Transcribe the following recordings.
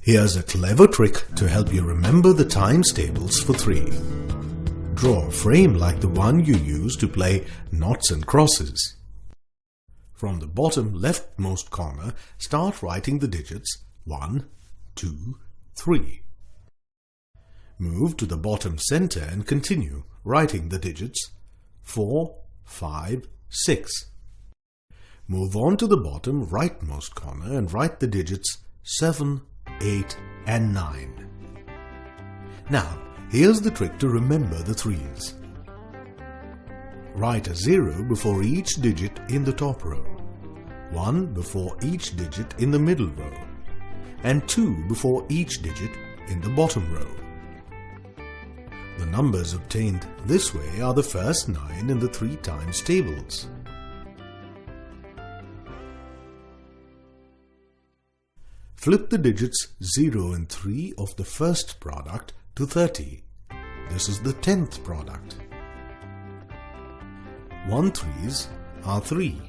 Here's a clever trick to help you remember the times tables for 3. Draw a frame like the one you use to play noughts and crosses. From the bottom leftmost corner, start writing the digits 1, 2, 3. Move to the bottom center and continue writing the digits 4, 5, 6. Move on to the bottom rightmost corner and write the digits 7, 8 and 9. Now, here's the trick to remember the 3's. Write a 0 before each digit in the top row, 1 before each digit in the middle row, and 2 before each digit in the bottom row. The numbers obtained this way are the first 9 in the 3 times tables. Flip the digits 0 and 3 of the first product to 30. This is the 10th product. 1 3's are 3,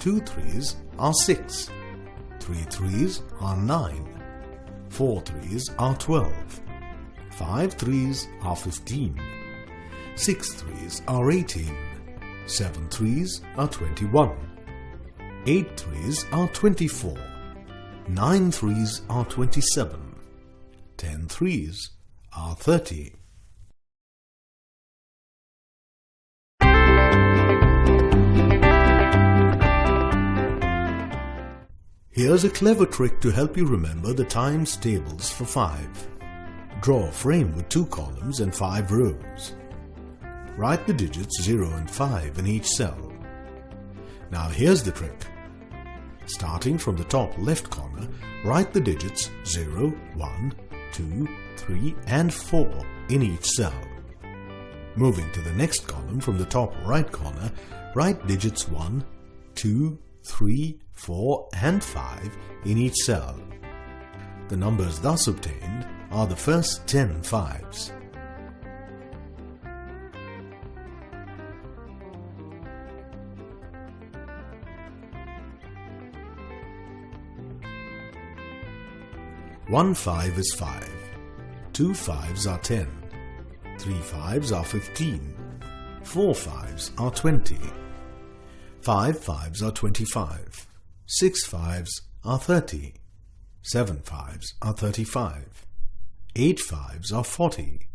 2 3's are 6, 3 3's are 9, 4 3's are 12, 5 3's are 15, 6 3's are 18, 7 3's are 21, 8 3's are 24, 9 3's are 27, 10 3's are 30. Here's a clever trick to help you remember the times tables for 5. Draw a frame with 2 columns and 5 rows. Write the digits 0 and 5 in each cell. Now here's the trick. Starting from the top left corner, write the digits 0, 1, 2, 3 and 4 in each cell. Moving to the next column from the top right corner, write digits 1, 2, 3, 4 and 5 in each cell. The numbers thus obtained are the first 10 5's. One 5 is 5, 2 5's are 10, 3 5's are 15, 4 5's are 20, 5 5's are 25, 6 5's are 30, 7 5's are 35, 8 5's are 40,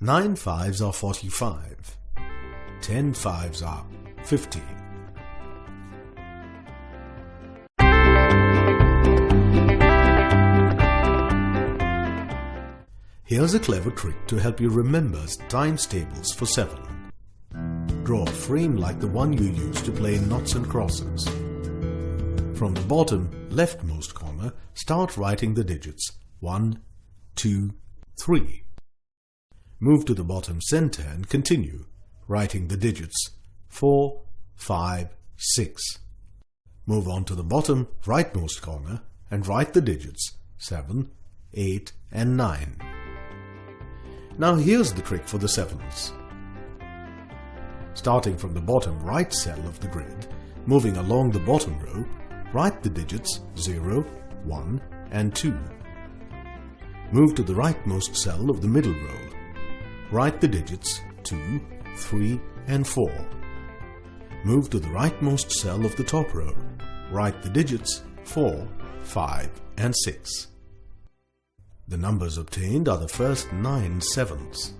9 5's are 45, 10 5's are 50. Here's a clever trick to help you remember times tables for 7. Draw a frame like the one you use to play noughts and crosses. From the bottom leftmost corner, start writing the digits 1, 2, 3. Move to the bottom center and continue writing the digits 4, 5, 6. Move on to the bottom rightmost corner and write the digits 7, 8 and 9. Now here's the trick for the 7's. Starting from the bottom right cell of the grid, moving along the bottom row, write the digits 0, 1 and 2. Move to the rightmost cell of the middle row. Write the digits 2, 3 and 4. Move to the rightmost cell of the top row. Write the digits 4, 5 and 6. The numbers obtained are the first 9 7's.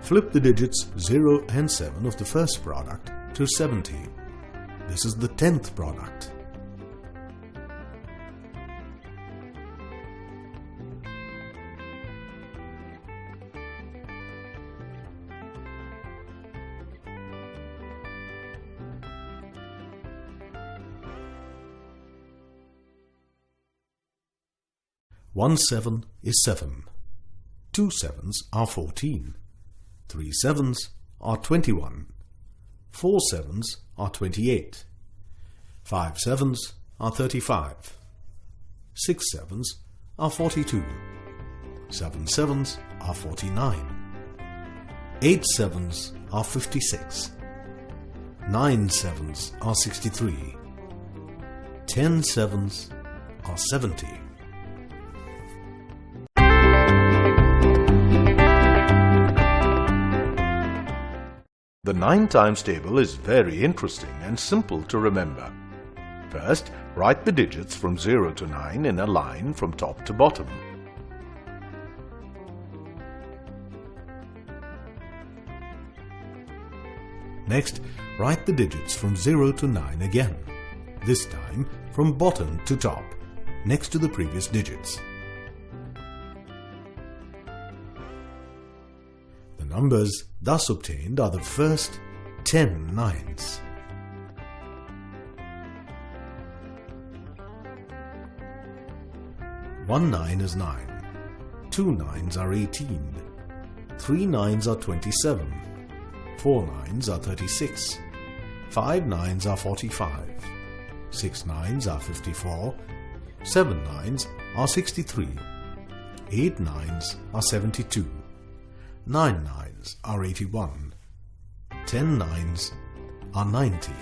Flip the digits 0 and 7 of the first product to 70. This is the 10th product. One 7 is 7, 2 7's are 14, 3 7's are 21, 4 7's are 28, 5 7's are 35, 6 7's are 42, 7 7's are 49, 8 7's are 56, 9 7's are 63, 10 sevens are 70. The 9 times table is very interesting and simple to remember. First, write the digits from 0 to 9 in a line from top to bottom. Next, write the digits from 0 to 9 again, this time from bottom to top, next to the previous digits. The numbers thus obtained are the first 10 nines. One 9 is 9, 2 nines are 18, 3 nines are 27, 4 nines are 36, 5 nines are 45, 6 nines are 54, 7 nines are 63, 8 nines are 72, 9 nines are 81, 10 nines are 90.